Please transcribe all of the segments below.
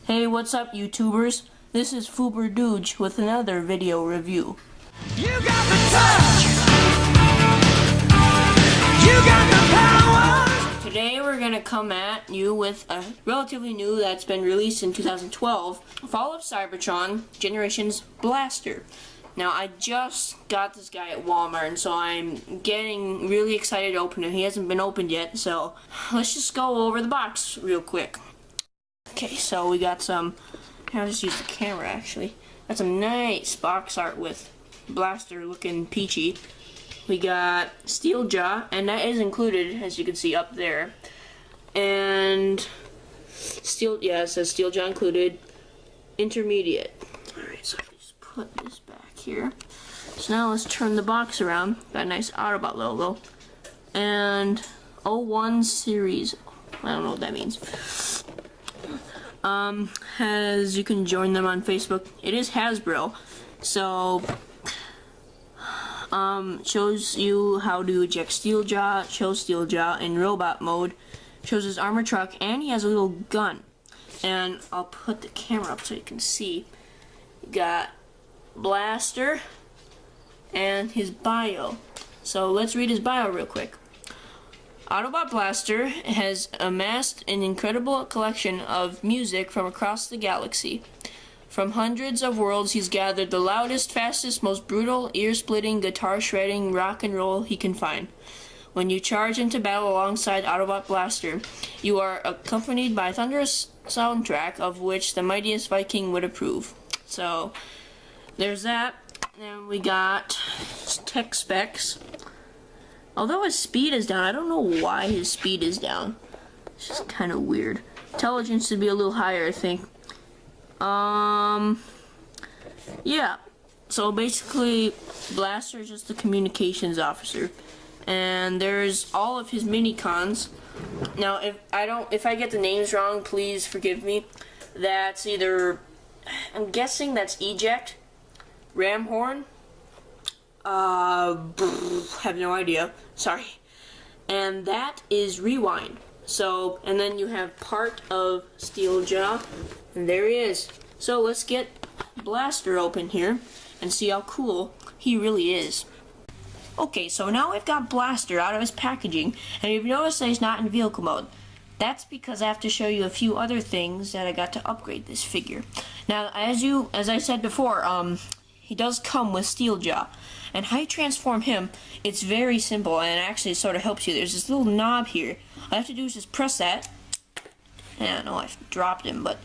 Hey, what's up, YouTubers? This is Fuber Dooge with another video review. You got the touch. You got the power. Today we're gonna come at you with a relatively new that's been released in 2012, Fall of Cybertron, Generations Blaster. Now, I just got this guy at Walmart, and so I'm getting really excited to open it. He hasn't been opened yet, so let's just go over the box real quick. Okay, so we got some, I'll just use the camera actually. Got some nice box art with Blaster looking peachy. We got Steel Jaw, and that is included, as you can see up there. And it says Steel Jaw included, intermediate. Alright, so I just put this back here. So now let's turn the box around. Got a nice Autobot logo. And 01 series. I don't know what that means. As you can join them on Facebook. It is Hasbro, so shows you how to eject Steeljaw, shows Steeljaw in robot mode, shows his armor truck, and he has a little gun. And I'll put the camera up so you can see. Got Blaster and his bio. So let's read his bio real quick. Autobot Blaster has amassed an incredible collection of music from across the galaxy. From hundreds of worlds, he's gathered the loudest, fastest, most brutal, ear-splitting, guitar-shredding rock and roll he can find. When you charge into battle alongside Autobot Blaster, you are accompanied by a thunderous soundtrack of which the mightiest Viking would approve. So, there's that. And we got tech specs. Although his speed is down, I don't know why his speed is down. It's just kind of weird. Intelligence should be a little higher, I think. Yeah. So basically, Blaster is just the communications officer, and there's all of his mini-cons. Now, if I get the names wrong, please forgive me. That's either, I'm guessing that's eject, ram horn. Have no idea. Sorry. And that is rewind. So, and then you have part of Steel Jaw, and there he is. So let's get Blaster open here and see how cool he really is. Okay, so now we've got Blaster out of his packaging, and you've noticed that he's not in vehicle mode. That's because I have to show you a few other things that I got to upgrade this figure. Now, as I said before, he does come with Steel Jaw. And how you transform him, it's very simple, and actually it sort of helps you. There's this little knob here. All I have to do is just press that. And I know I've dropped him, but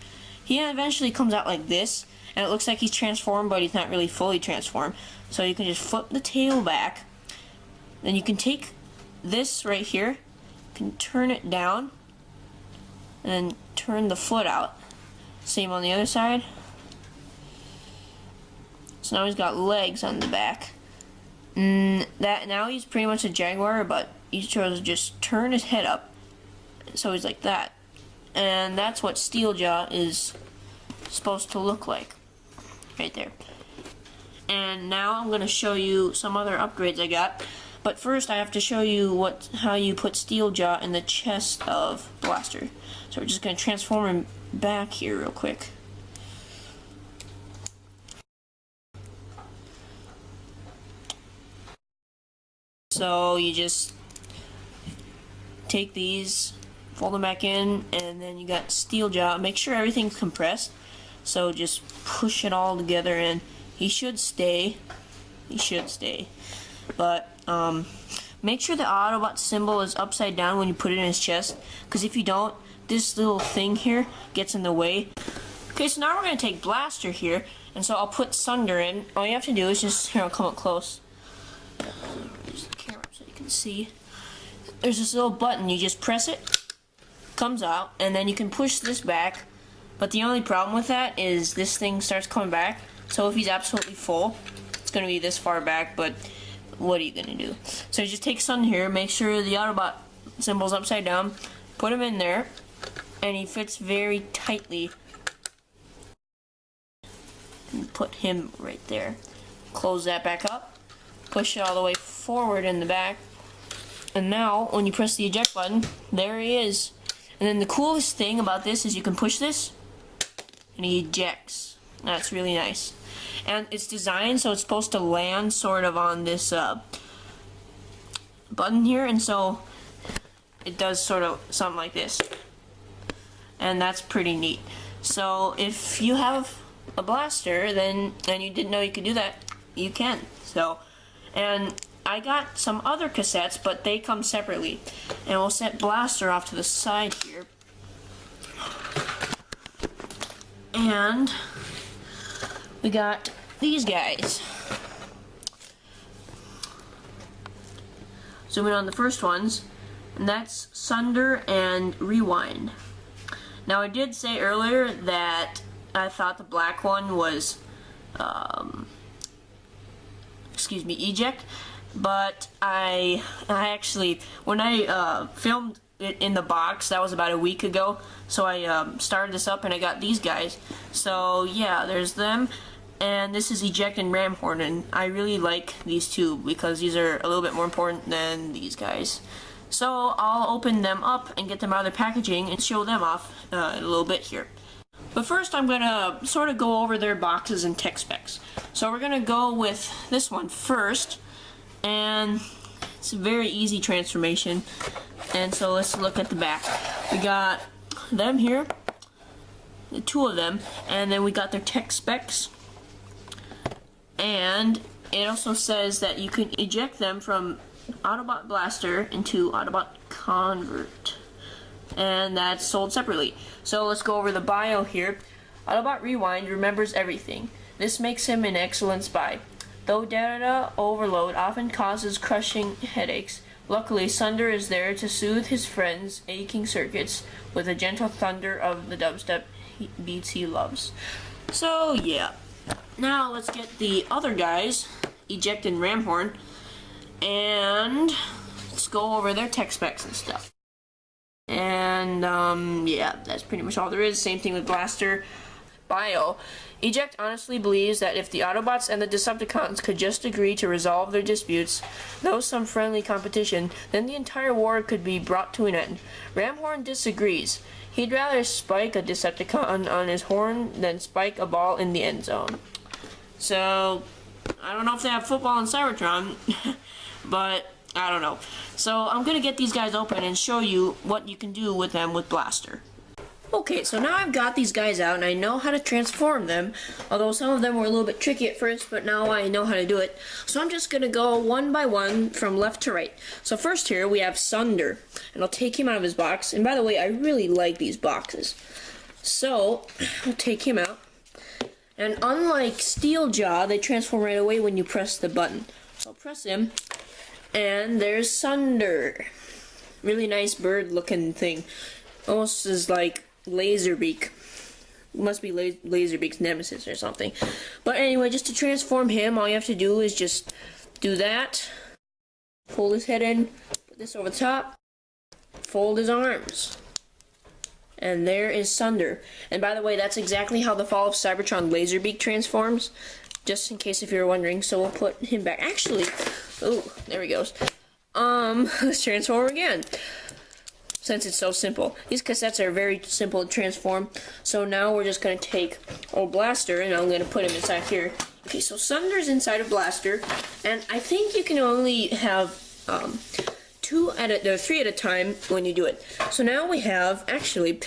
he eventually comes out like this, and it looks like he's transformed, but he's not really fully transformed. So you can just flip the tail back. Then you can take this right here, you can turn it down, and then turn the foot out. Same on the other side. So now he's got legs on the back. Now he's pretty much a Jaguar, but he chose to just turn his head up, so he's like that. And that's what Steel Jaw is supposed to look like, right there. And now I'm going to show you some other upgrades I got. But first I have to show you how you put Steel Jaw in the chest of Blaster. So we're just going to transform him back here real quick. So you just take these, fold them back in, and then you got Steel Jaw. Make sure everything's compressed. So just push it all together, and he should stay. He should stay. But make sure the Autobot symbol is upside down when you put it in his chest, because if you don't, this little thing here gets in the way. Okay, so now we're going to take Blaster here, and so I'll put Sunder in. All you have to do is just, here, I'll come up close. There's the camera so you can see. There's this little button, you just press it, comes out, and then you can push this back. But the only problem with that is this thing starts coming back. So if he's absolutely full, it's going to be this far back, but what are you going to do? So you just take Sunder here, make sure the Autobot symbol's upside down, put him in there, and he fits very tightly. And put him right there. Close that back up. Push it all the way forward in the back, and now when you press the eject button, there he is. And then the coolest thing about this is you can push this and he ejects. That's really nice. And it's designed so it's supposed to land sort of on this button here, and so it does sort of something like this. And that's pretty neat. So if you have a blaster, then and you didn't know you could do that, you can. So, and I got some other cassettes, but they come separately. And we'll set blaster off to the side here. And we got these guys. Zooming on the first ones, and that's Sunder and Rewind. Now I did say earlier that I thought the black one was, eject, but I actually, when I filmed it in the box, that was about a week ago, so I started this up and I got these guys. So yeah, there's them, and this is eject and ram horn, and I really like these two because these are a little bit more important than these guys. So I'll open them up and get them out of their packaging and show them off in a little bit here. But first I'm going to sort of go over their boxes and tech specs. So we're going to go with this one first, and it's a very easy transformation. And so let's look at the back. We got them here, the two of them, and then we got their tech specs. And it also says that you can eject them from Autobot Blaster into Autobot Convert, and that's sold separately. So let's go over the bio here. Autobot Rewind remembers everything. This makes him an excellent spy. Though data overload often causes crushing headaches, luckily Sunder is there to soothe his friends' aching circuits with the gentle thunder of the dubstep beats he loves. So yeah, now let's get the other guys, Eject and Ramhorn, and let's go over their tech specs and stuff. And yeah, that's pretty much all there is. Same thing with Blaster. Bio. Eject honestly believes that if the Autobots and the Decepticons could just agree to resolve their disputes, though some friendly competition, then the entire war could be brought to an end. Ramhorn disagrees. He'd rather spike a Decepticon on his horn than spike a ball in the end zone. So, I don't know if they have football in Cybertron, but I don't know. So I'm going to get these guys open and show you what you can do with them with Blaster. Okay, so now I've got these guys out and I know how to transform them, although some of them were a little bit tricky at first, but now I know how to do it. So I'm just going to go one by one from left to right. So first here we have Sunder, and I'll take him out of his box. And by the way, I really like these boxes. So I'll take him out. And unlike Steeljaw, they transform right away when you press the button. So I'll press him, and there's Sunder. Really nice bird looking thing. Almost is like Laserbeak. Must be Laserbeak's nemesis or something. But anyway, just to transform him, all you have to do is just do that. Fold his head in, put this over the top, fold his arms. And there is Sunder. And by the way, that's exactly how the Fall of Cybertron Laserbeak transforms. Just in case if you're wondering. So we'll put him back. Actually, oh, there he goes. Let's transform again. Since it's so simple. These cassettes are very simple to transform. So now we're just going to take old Blaster and I'm going to put him inside here. Okay, so Sunder's inside of Blaster. And I think you can only have three at a time when you do it. So now we have, actually,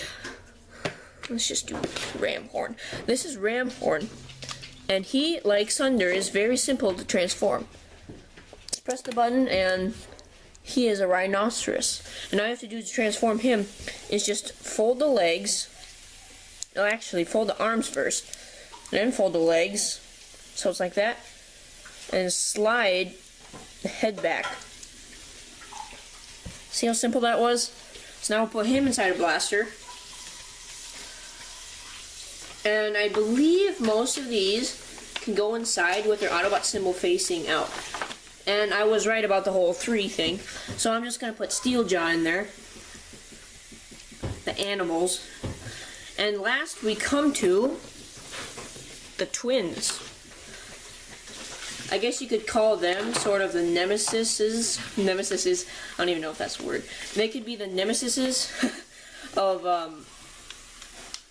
let's just do Ramhorn. This is Ramhorn. And he, like Sunder, is very simple to transform. Just press the button and he is a rhinoceros. And all you have to do to transform him is just fold the legs. No, actually, fold the arms first. Then fold the legs. So it's like that. And slide the head back. See how simple that was? So now we'll put him inside a Blaster. And I believe most of these can go inside with their Autobot symbol facing out. And I was right about the whole 3 thing. So I'm just going to put Steeljaw in there. The animals. And last we come to the twins. I guess you could call them sort of the nemesises. Nemesises. I don't even know if that's a word. They could be the nemesises of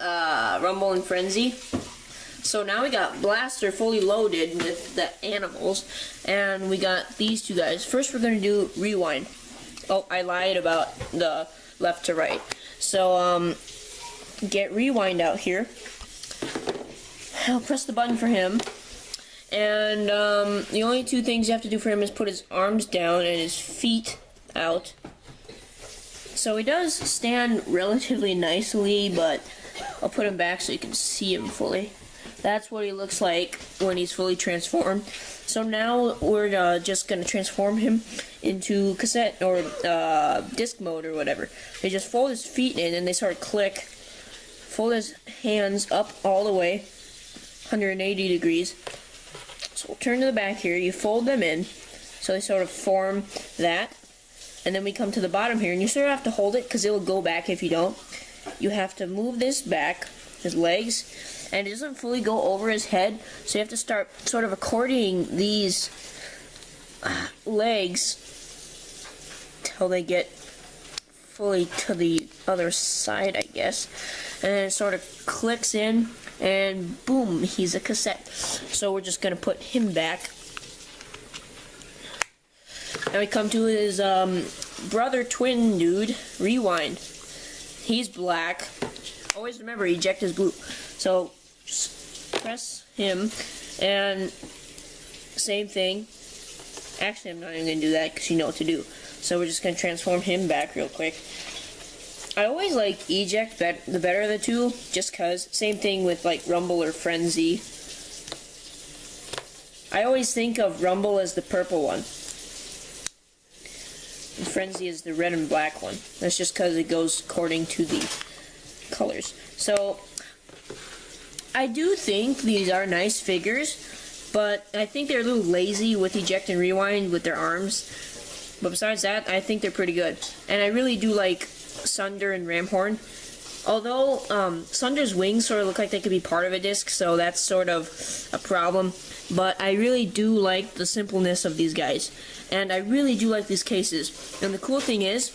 Rumble and Frenzy. So now we got Blaster fully loaded with the animals, and we got these two guys. First we're going to do Rewind. Oh, I lied about the left to right. So, get Rewind out here. I'll press the button for him. And, the only two things you have to do for him is put his arms down and his feet out. So he does stand relatively nicely, but I'll put him back so you can see him fully. That's what he looks like when he's fully transformed. So now we're just going to transform him into cassette or disc mode or whatever. They just fold his feet in and they sort of click. Fold his hands up all the way, 180 degrees. So we'll turn to the back here. You fold them in, so they sort of form that. And then we come to the bottom here, and you sort of have to hold it because it will go back if you don't. You have to move this back, his legs, and it doesn't fully go over his head, so you have to start sort of accordioning these legs till they get fully to the other side, I guess. And then it sort of clicks in, and boom, he's a cassette. So we're just going to put him back. Now we come to his brother twin dude, Rewind. He's black. Always remember, eject is blue. So just press him, and same thing. Actually, I'm not even going to do that because you know what to do. So we're just going to transform him back real quick. I always like eject the better of the two, just because. Same thing with like Rumble or Frenzy. I always think of Rumble as the purple one. And Frenzy is the red and black one. That's just because it goes according to the colors. So, I do think these are nice figures, but I think they're a little lazy with eject and rewind with their arms. But besides that, I think they're pretty good. And I really do like Sunder and Ramhorn. Although, Sunder's wings sort of look like they could be part of a disc, so that's sort of a problem. But I really do like the simpleness of these guys. And I really do like these cases. And the cool thing is,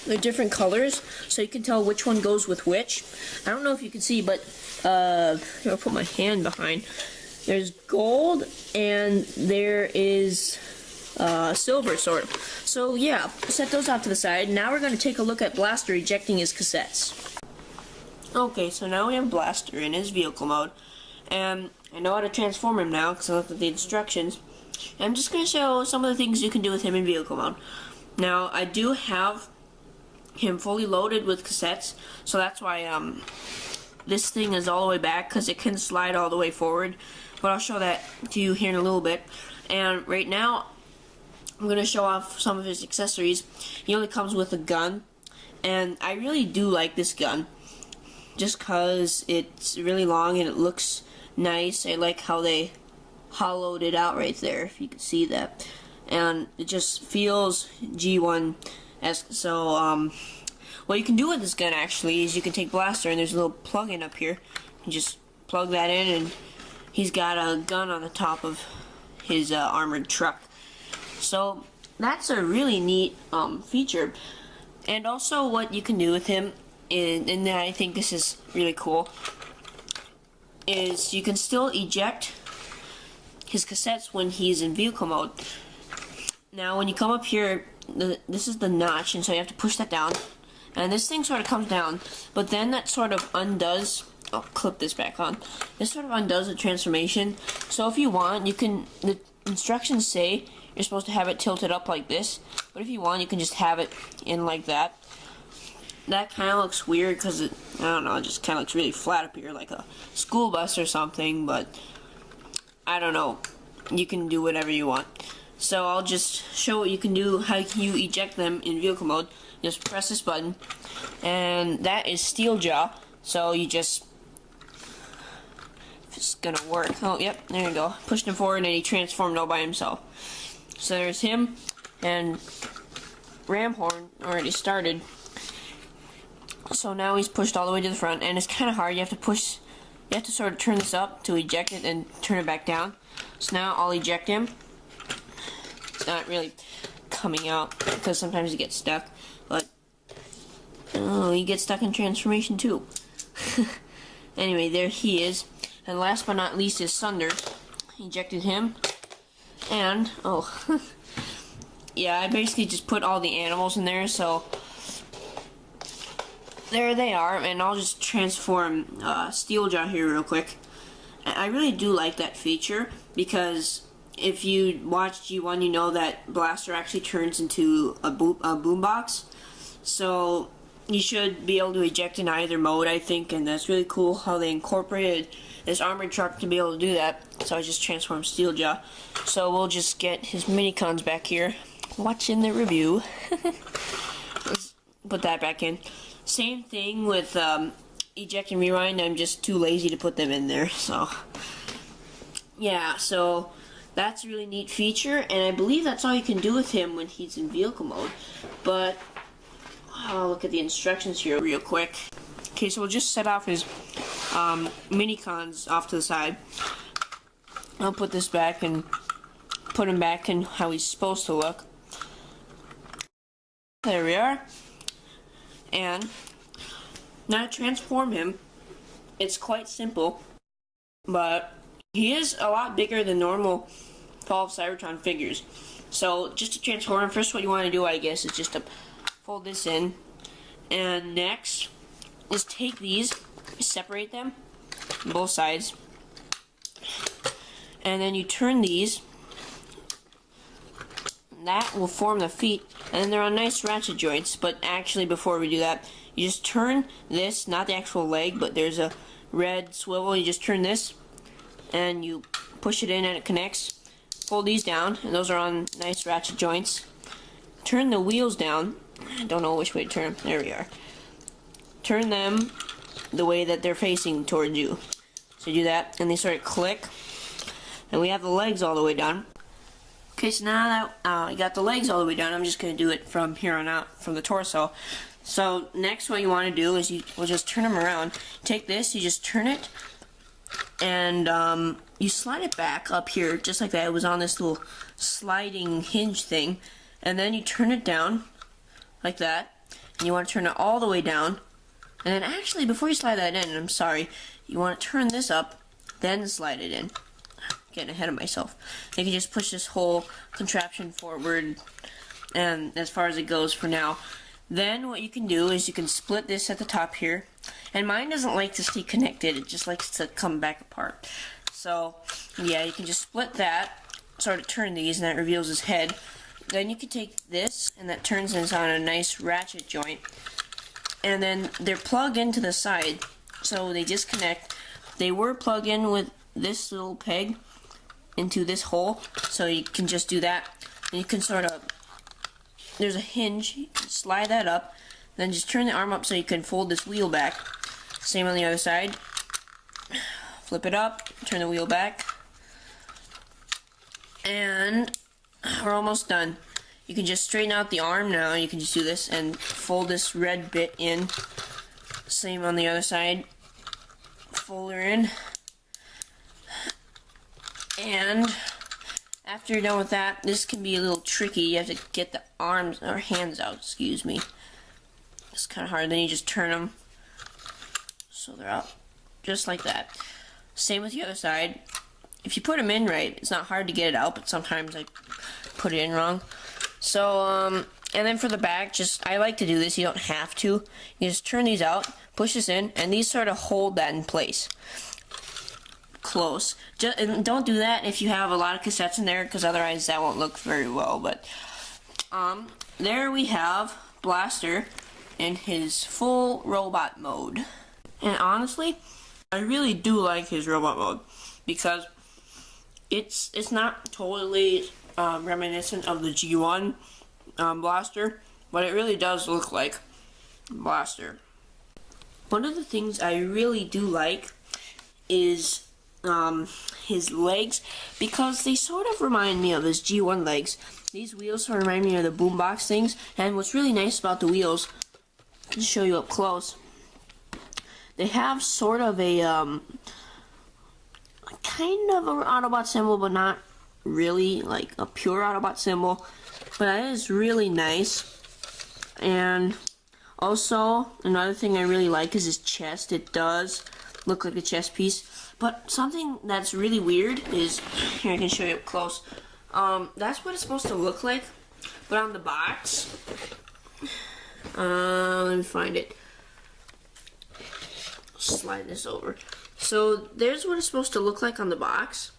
they're different colors, so you can tell which one goes with which. I don't know if you can see, but, I'll put my hand behind. There's gold, and there is, silver, sort of. So, yeah, set those off to the side. Now we're going to take a look at Blaster ejecting his cassettes. Okay, so now we have Blaster in his vehicle mode, and I know how to transform him now because I looked at the instructions. And I'm just going to show some of the things you can do with him in vehicle mode. Now, I do have him fully loaded with cassettes, so that's why this thing is all the way back, because it can slide all the way forward. But I'll show that to you here in a little bit. And right now, I'm going to show off some of his accessories. He only comes with a gun, and I really do like this gun. Just because it's really long and it looks nice. I like how they hollowed it out right there, if you can see that. And it just feels G1-esque. So, what you can do with this gun, actually, is you can take Blaster, and there's a little plug-in up here. You just plug that in, and he's got a gun on the top of his armored truck. So, that's a really neat feature. And also, what you can do with him, and I think this is really cool, is you can still eject his cassettes when he's in vehicle mode. Now when you come up here, this is the notch, and so you have to push that down, and this thing sort of comes down, but then that sort of undoes, I'll clip this back on, this sort of undoes the transformation. So if you want, you can, the instructions say you're supposed to have it tilted up like this, but if you want, you can just have it in like that. That kind of looks weird because it, I don't know, it just kind of looks really flat up here like a school bus or something, but I don't know. You can do whatever you want. So I'll just show what you can do, how you eject them in vehicle mode. Just press this button, and that is Steel Jaw. So you just, if it's gonna work. Oh, yep, there you go. Pushed him forward, and he transformed all by himself. So there's him, and Ramhorn already started. So now he's pushed all the way to the front, and it's kind of hard. You have to sort of turn this up to eject it and turn it back down. So now I'll eject him. It's not really coming out because sometimes he gets stuck, but oh, he gets stuck in transformation too. Anyway, there he is. And last but not least is Thunder. Ejected him. And, oh, yeah, I basically just put all the animals in there, so there they are. And I'll just transform Steeljaw here real quick. I really do like that feature, because if you watch G1, you know that Blaster actually turns into a boombox. So you should be able to eject in either mode, I think, and that's really cool how they incorporated this armored truck to be able to do that. So I just transformed Steeljaw. So we'll just get his minicons back here. Watching the review. Let's put that back in. Same thing with eject and rewind. I'm just too lazy to put them in there. So yeah, so that's a really neat feature, and I believe that's all you can do with him when he's in vehicle mode. But I'll look at the instructions here real quick. Okay, so we'll just set off his minicons off to the side. I'll put this back and put him back in how he's supposed to look. There we are. And now to transform him, it's quite simple, but he is a lot bigger than normal Fall of Cybertron figures. So just to transform him, first what you want to do, I guess, is just to fold this in, and next is take these, separate them on both sides, and then you turn these. That will form the feet, and then they're on nice ratchet joints. But actually, before we do that, you just turn this, not the actual leg, but there's a red swivel. You just turn this, and you push it in, and it connects. Fold these down, and those are on nice ratchet joints. Turn the wheels down. I don't know which way to turn them. There we are. Turn them the way that they're facing towards you. So you do that, and they sort of click. And we have the legs all the way down. Okay, so now that I got the legs all the way down, I'm just going to do it from here on out, from the torso. So next what you want to do is we'll just turn them around. Take this, you just turn it, and you slide it back up here, just like that. It was on this little sliding hinge thing. And then you turn it down, like that. And you want to turn it all the way down. And then actually, before you slide that in, I'm sorry, you want to turn this up, then slide it in. Getting ahead of myself. You can just push this whole contraption forward, and as far as it goes for now. Then what you can do is you can split this at the top here, and mine doesn't like to stay connected, it just likes to come back apart. So yeah, you can just split that, sort of turn these, and that reveals his head. Then you can take this, and that turns this on a nice ratchet joint, and then they're plugged into the side, so they disconnect. They were plugged in with this little peg into this hole, so you can just do that, and you can sort of, there's a hinge, you can slide that up, then just turn the arm up so you can fold this wheel back. Same on the other side. Flip it up, turn the wheel back, and we're almost done. You can just straighten out the arm now. You can just do this and fold this red bit in. Same on the other side. Fold her in. And after you're done with that, this can be a little tricky. You have to get the arms or hands out, excuse me. It's kind of hard. Then you just turn them so they're out, just like that. Same with the other side. If you put them in right, it's not hard to get it out, but sometimes I put it in wrong. So, and then for the back, I like to do this, you don't have to. You just turn these out, push this in, and these sort of hold that in place. Close. And don't do that if you have a lot of cassettes in there, because otherwise that won't look very well. But there we have Blaster in his full robot mode. And honestly, I really do like his robot mode, because it's not totally reminiscent of the G1 Blaster, but it really does look like Blaster. One of the things I really do like is his legs, because they sort of remind me of his G1 legs. These wheels sort of remind me of the boombox things, and what's really nice about the wheels, to show you up close, they have sort of a kind of an Autobot symbol, but not really like a pure Autobot symbol. But that is really nice. And also, another thing I really like is his chest. It does look like a chest piece. But something that's really weird is, here I can show you up close. That's what it's supposed to look like, but on the box, let me find it. Slide this over. So there's what it's supposed to look like on the box,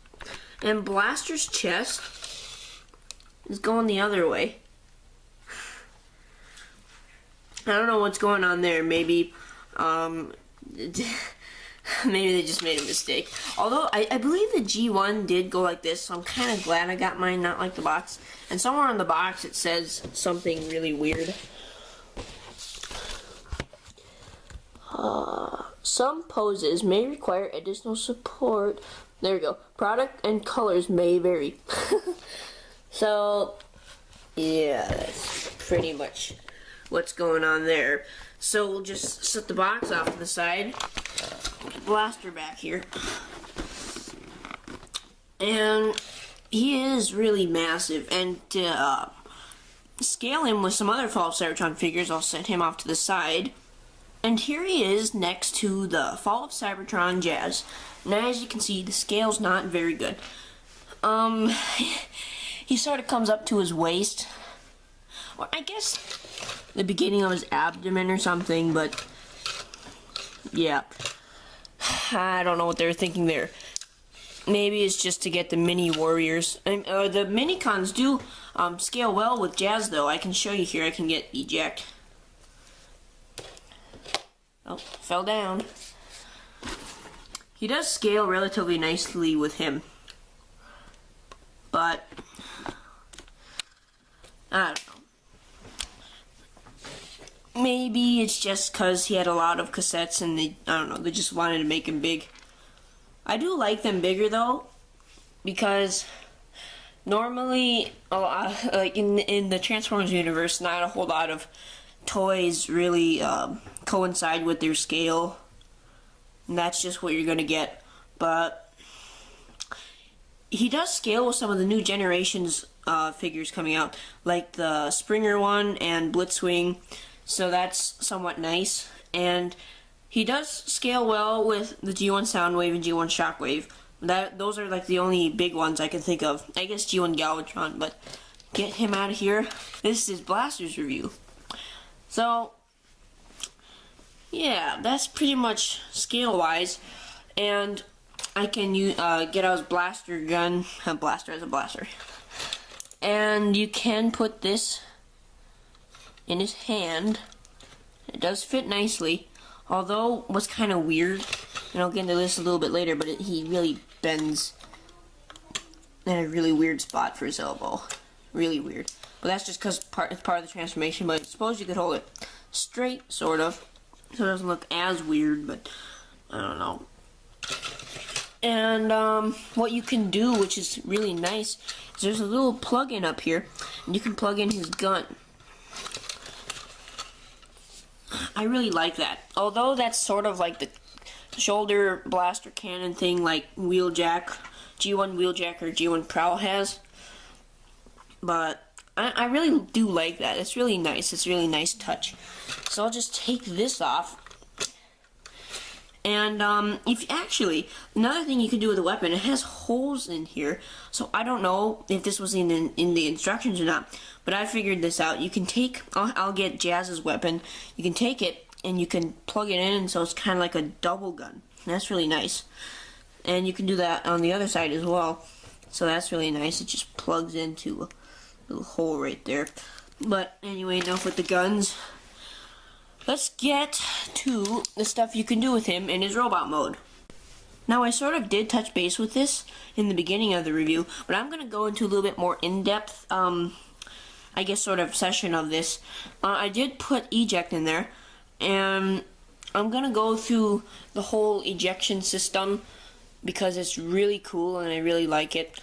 and Blaster's chest is going the other way. I don't know what's going on there. Maybe, maybe they just made a mistake. Although, I believe the G1 did go like this, so I'm kind of glad I got mine not like the box. And somewhere on the box it says something really weird. Some poses may require additional support. There we go. Product and colors may vary. So, yeah, that's pretty much what's going on there. So we'll just set the box off to the side. Blaster back here. And he is really massive. And to scale him with some other Fall of Cybertron figures, I'll set him off to the side. And here he is next to the Fall of Cybertron Jazz. Now as you can see, the scale's not very good. He sort of comes up to his waist. Or I guess the beginning of his abdomen or something, but yeah. I don't know what they were thinking there. Maybe it's just to get the mini warriors. The mini cons do scale well with Jazz, though. I can show you here. I can get eject. Oh, fell down. He does scale relatively nicely with him, but I don't know. Maybe it's just because he had a lot of cassettes and I don't know, they just wanted to make him big. I do like them bigger though, because normally a lot, like in the Transformers universe, not a whole lot of toys really coincide with their scale, and that's just what you're gonna get. But he does scale with some of the new generations figures coming out, like the Springer one and Blitzwing, so that's somewhat nice. And he does scale well with the G1 Soundwave and G1 Shockwave. Those are like the only big ones I can think of. I guess G1 Galvatron, but get him out of here. This is Blaster's review. So, yeah, that's pretty much scale-wise. And I can get out his blaster gun. Blaster as a blaster. And you can put this in his hand. It does fit nicely. Although, what's kind of weird, and I'll get into this a little bit later, but he really bends in a really weird spot for his elbow. Really weird. But that's just because it's part of the transformation, but I suppose you could hold it straight, sort of, so it doesn't look as weird, but I don't know. And what you can do, which is really nice, is there's a little plug-in up here, and you can plug in his gun. I really like that. Although that's sort of like the shoulder blaster cannon thing like Wheeljack, G1 Wheeljack or G1 Prowl has. But I really do like that. It's really nice. It's a really nice touch. So I'll just take this off. And if actually, another thing you can do with the weapon, it has holes in here. So I don't know if this was in the instructions or not, but I figured this out. You can take, I'll get Jazz's weapon. You can take it and you can plug it in, so it's kind of like a double gun. That's really nice. And you can do that on the other side as well. So that's really nice. It just plugs into a little hole right there. But anyway, enough with the guns. Let's get to the stuff you can do with him in his robot mode. Now, I sort of did touch base with this in the beginning of the review, but I'm going to go into a little bit more in-depth, I guess, sort of session of this. I did put eject in there, and I'm going to go through the whole ejection system because it's really cool and I really like it.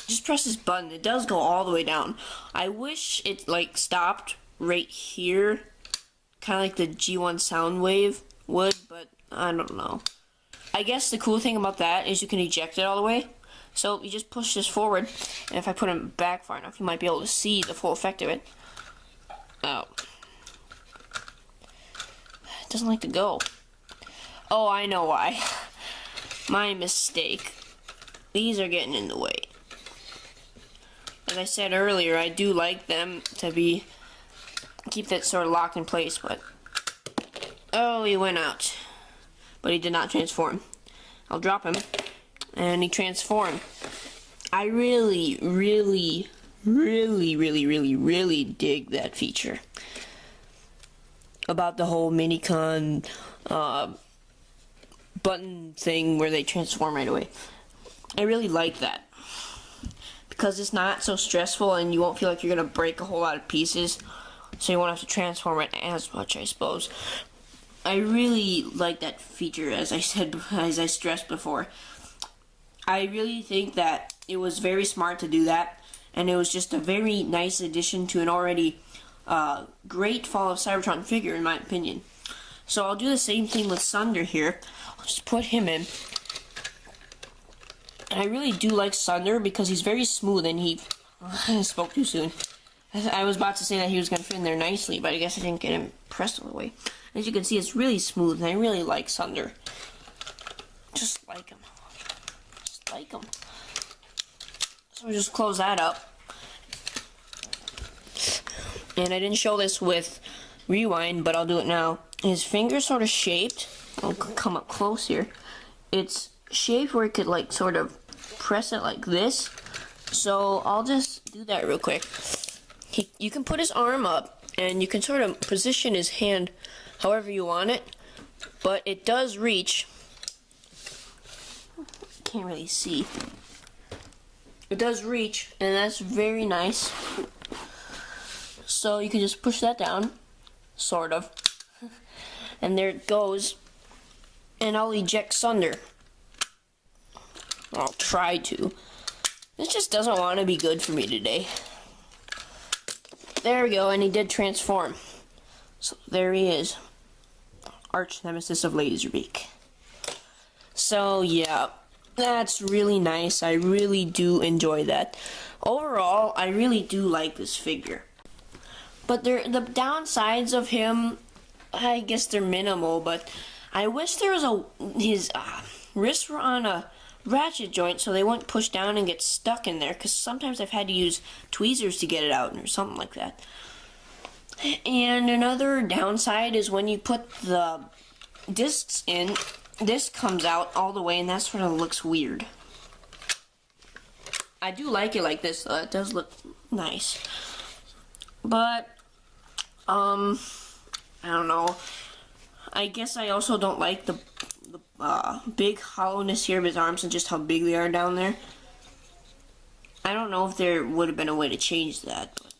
Just press this button. It does go all the way down. I wish it, like, stopped right here, kind of like the G1 Soundwave would, but I don't know. I guess the cool thing about that is you can eject it all the way. So you just push this forward, and if I put it back far enough, you might be able to see the full effect of it. Oh. It doesn't like to go. Oh, I know why. My mistake. These are getting in the way. As I said earlier, I do like them to keep that sort of locked in place, but oh, he went out. But he did not transform. I'll drop him, and he transformed. I really dig that feature about the whole minicon button thing where they transform right away. I really like that because it's not so stressful and you won't feel like you're gonna break a whole lot of pieces, so you won't have to transform it as much, I suppose. I really like that feature, as I stressed before. I really think that it was very smart to do that, and it was just a very nice addition to an already great Fall of Cybertron figure, in my opinion. So I'll do the same thing with Sunder here. I'll just put him in. And I really do like Sunder because he's very smooth, and I spoke too soon. I was about to say that he was going to fit in there nicely, but I guess I didn't get him pressed all the way. As you can see, it's really smooth, and I really like Sunder. Just like him. Just like him. So I'll just close that up. And I didn't show this with Rewind, but I'll do it now. His finger's sort of shaped. I'll come up close here. It's shaped where it could like sort of press it like this. So I'll just do that real quick. You can put his arm up, and you can sort of position his hand however you want it, but it does reach. Can't really see. It does reach, and that's very nice. So you can just push that down, sort of, and there it goes. And I'll eject Sunder. I'll try to. This just doesn't want to be good for me today. There we go, and he did transform. So there he is. Arch nemesis of Laserbeak. So yeah, that's really nice. I really do enjoy that. Overall, I really do like this figure. But the downsides of him, I guess they're minimal, but I wish there was his wrists were on a ratchet joint so they wouldn't push down and get stuck in there, because sometimes I've had to use tweezers to get it out or something like that. And another downside is when you put the discs in, this comes out all the way, and that sort of looks weird. I do like it like this though. It does look nice. But I don't know. I guess I also don't like the big hollowness here of his arms and just how big they are down there. I don't know if there would have been a way to change that. But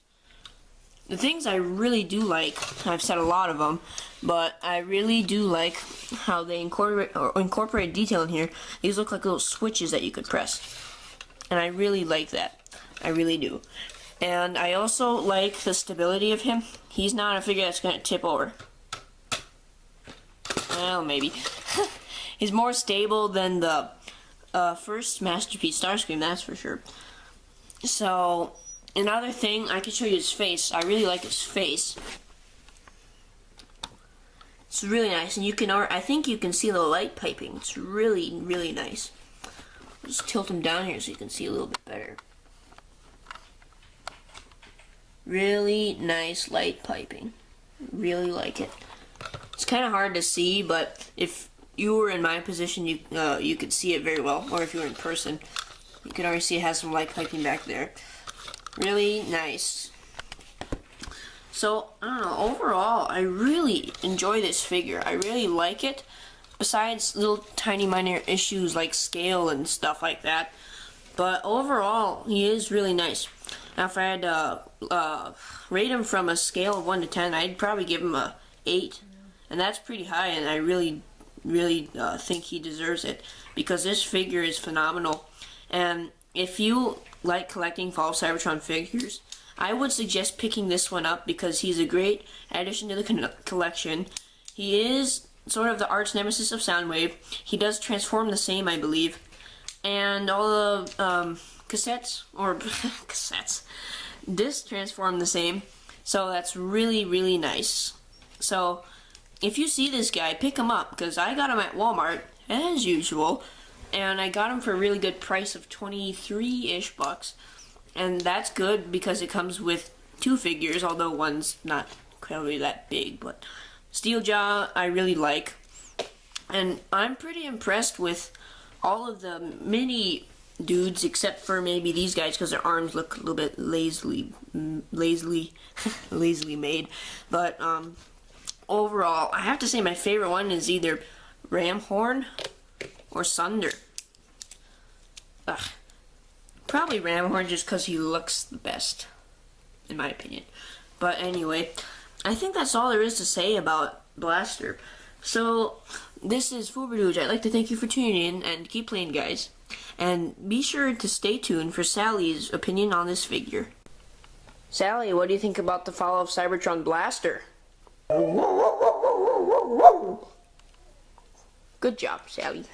the things I really do like, I've said a lot of them, but I really do like how they incorporate detail in here. These look like little switches that you could press, and I really like that. I really do. And I also like the stability of him. He's not a figure that's going to tip over. Well, maybe. He's more stable than the first Masterpiece Starscream, that's for sure. So, another thing, I can show you his face. I really like his face. It's really nice, and you can, I think you can see the light piping. It's really, really nice. I'll just tilt him down here so you can see a little bit better. Really nice light piping. Really like it. It's kind of hard to see, but if you were in my position, you could see it very well. Or if you were in person, you can already see it has some light piping back there. Really nice. So, I don't know, overall, I really enjoy this figure. I really like it. Besides little tiny minor issues like scale and stuff like that. But overall, he is really nice. Now, if I had to rate him from a scale of 1 to 10, I'd probably give him a 8. And that's pretty high, and I really think he deserves it, because this figure is phenomenal. And if you like collecting Fall of Cybertron figures, I would suggest picking this one up, because he's a great addition to the collection. He is sort of the arch nemesis of Soundwave. He does transform the same, I believe. And all the discs transform the same. So that's really, really nice. So if you see this guy, pick him up, because I got him at Walmart, as usual, and I got him for a really good price of 23-ish bucks, and that's good because it comes with 2 figures, although one's not clearly that big, but Steeljaw I really like, and I'm pretty impressed with all of the mini dudes except for maybe these guys because their arms look a little bit lazily made, but overall I have to say my favorite one is either Ramhorn or Sunder. Probably Ramhorn just because he looks the best in my opinion. But anyway, I think that's all there is to say about Blaster. So this is Fuberdooge. I'd like to thank you for tuning in and keep playing, guys. And be sure to stay tuned for Sally's opinion on this figure. Sally, what do you think about the fall of Cybertron Blaster? Good job, Sally.